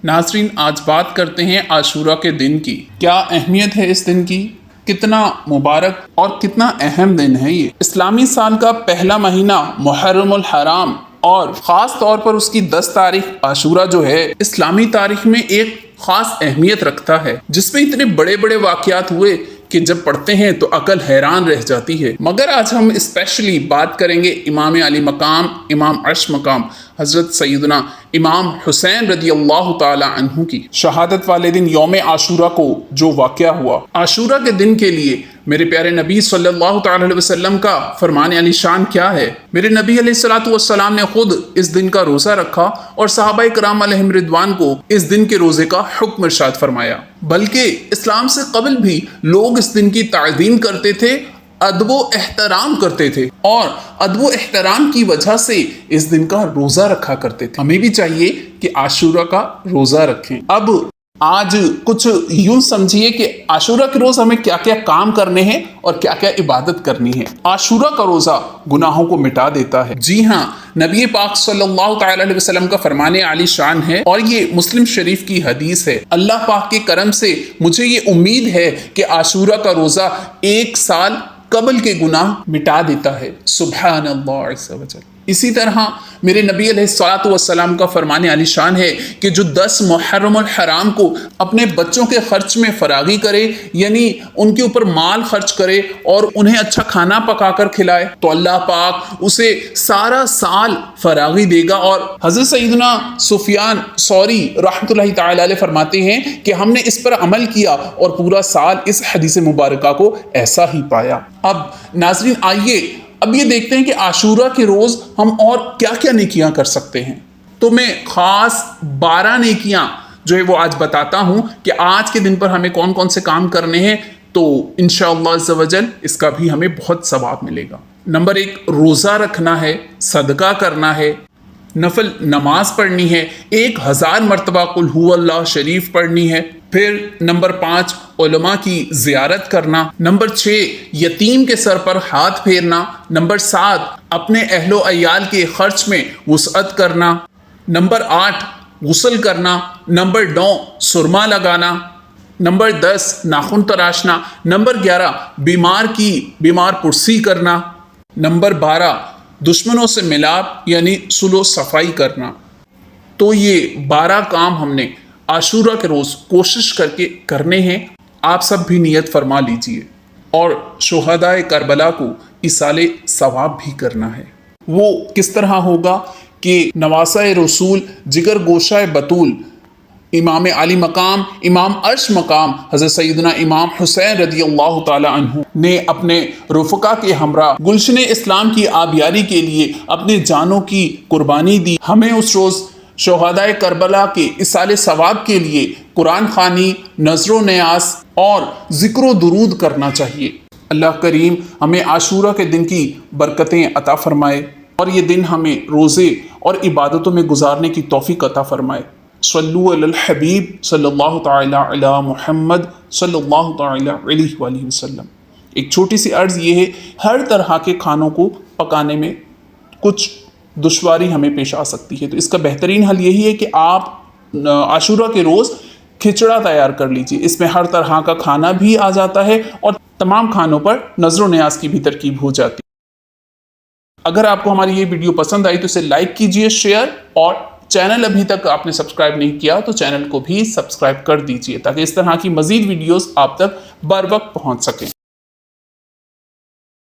नाज़रीन, आज बात करते हैं आशूरा के दिन की। क्या अहमियत है इस दिन की, कितना मुबारक और कितना अहम दिन है ये। इस्लामी साल का पहला महीना मुहर्रमुल हराम और ख़ास तौर पर उसकी 10 तारीख आशूरा जो है इस्लामी तारीख में एक ख़ास अहमियत रखता है, जिसमें इतने बड़े बड़े वाक़यात हुए कि जब पढ़ते हैं तो अकल हैरान रह जाती है। मगर आज हम स्पेशली बात करेंगे इमाम अली मकाम, इमाम अर्श मकाम हज़रत सैयदना इमाम हुसैन रदी अल्लाह ताला अन्हु की शहादत वाले दिन यौम आशूरा को जो वाक़या हुआ। आशूरा के दिन के लिए मेरे प्यारे नबी सल्लल्लाहु अलैहि वसल्लम का फरमान अली शान क्या है। मेरे नबी अलैहिस्सलातु वस्सलाम ने खुद इस दिन का रोज़ा रखा और सहाबाए किराम अलैहिम रिदवान को इस दिन के रोज़े का हुक्म इरशाद फरमाया। बल्कि इस्लाम से कबल भी लोग इस दिन की ताज़ीम करते थे, अदब व एहतराम करते थे और अदब व एहतराम की वजह से इस दिन का रोज़ा रखा करते थे। हमें भी चाहिए कि आशूरा का रोज़ा रखें। अब आज कुछ यूं समझिए कि आशूरा के रोज़ हमें क्या क्या काम करने हैं और क्या क्या इबादत करनी है। आशूरा का रोज़ा गुनाहों को मिटा देता है। जी हाँ, नबी पाक सल्लल्लाहु अलैहि वसल्लम का फरमाने आली शान है और ये मुस्लिम शरीफ की हदीस है। अल्लाह पाक के करम से मुझे ये उम्मीद है कि आशूरा का रोज़ा 1 साल कबल के गुनाह मिटा देता है। सुभान अल्लाह अज़्ज़ व जल। इसी तरह मेरे नबी अलैहिस्सलातु वस्सलाम का फरमाने आली शान है कि जो 10 मुहर्रमुल हराम को अपने बच्चों के खर्च में फरागी करे, यानी उनके ऊपर माल खर्च करे और उन्हें अच्छा खाना पकाकर खिलाए, तो अल्लाह पाक उसे सारा साल फरागी देगा। और हज़रत सैयदना सुफियान सौरी रहमतुल्लाहि तआला अलैह फरमाते हैं कि हमने इस पर अमल किया और पूरा साल इस हदीस मुबारका को ऐसा ही पाया। अब नाज़रीन, आइए अब ये देखते हैं कि आशूरा के रोज़ हम और क्या क्या नेकियां कर सकते हैं। तो मैं ख़ास 12 नेकियां जो है वो आज बताता हूं कि आज के दिन पर हमें कौन कौन से काम करने हैं, तो इंशाअल्लाह अज़्ज़ व जल इसका भी हमें बहुत सवाब मिलेगा। नंबर 1, रोज़ा रखना है, सदका करना है, नफल नमाज पढ़नी है, 1000 मरतबा कुल हुवल्लाह शरीफ पढ़नी है। फिर नंबर 5, उलमा की ज़ियारत करना। नंबर 6, यतीम के सर पर हाथ फेरना। नंबर 7, अपने अहलो अयाल के खर्च में वुसअत करना। नंबर 8, गुस्ल करना। नंबर 9, सुरमा लगाना। नंबर 10, नाखून तराशना। नंबर 11, बीमार पुरसी करना। नंबर 12, दुश्मनों से मिलाप यानी सुलह सफाई करना। तो ये 12 काम हमने आशूरा के रोज़ कोशिश करके करने हैं। आप सब भी नियत फरमा लीजिए और शुहदाए करबला को इसाले सवाब भी करना है। वो किस तरह होगा कि नवासाए रसूल, जिगर गोशाए बतूल, इमाम अली मकाम, इमाम अर्श मकाम हज़रत सैयदना इमाम हुसैन रदी अल्लाह ताला अन्हु ने अपने रुफ़का के हमरा गुलशन इस्लाम की आबियारी के लिए अपने जानों की कुर्बानी दी। हमें उस रोज़ शुहदाए करबला के इसाले सवाब के लिए कुरान खानी, नज़रो न्यास और ज़िक्र दुरूद करना चाहिए। अल्लाह करीम हमें आशूरा के दिन की बरकतें अता फ़रमाए और ये दिन हमें रोज़े और इबादतों में गुजारने की तौफ़ीक़ अता फ़रमाए। सल्लु अलल हबीब सल्लल्लाहु तआला अला मुहम्मद सल्लल्लाहु तआला अलैहि वसल्लम। एक छोटी सी अर्ज़ ये है, हर तरह के खानों को पकाने में कुछ दुश्वारी हमें पेश आ सकती है, तो इसका बेहतरीन हल यही है कि आप आशूरा के रोज़ खिचड़ा तैयार कर लीजिए। इसमें हर तरह का खाना भी आ जाता है और तमाम खानों पर नज़रो न्याज की भी तरकीब हो जाती है। अगर आपको हमारी ये वीडियो पसंद आई तो इसे लाइक कीजिए, शेयर, और चैनल अभी तक आपने सब्सक्राइब नहीं किया तो चैनल को भी सब्सक्राइब कर दीजिए ताकि इस तरह की मज़ीद वीडियोस आप तक बर वक्त पहुँच सकें।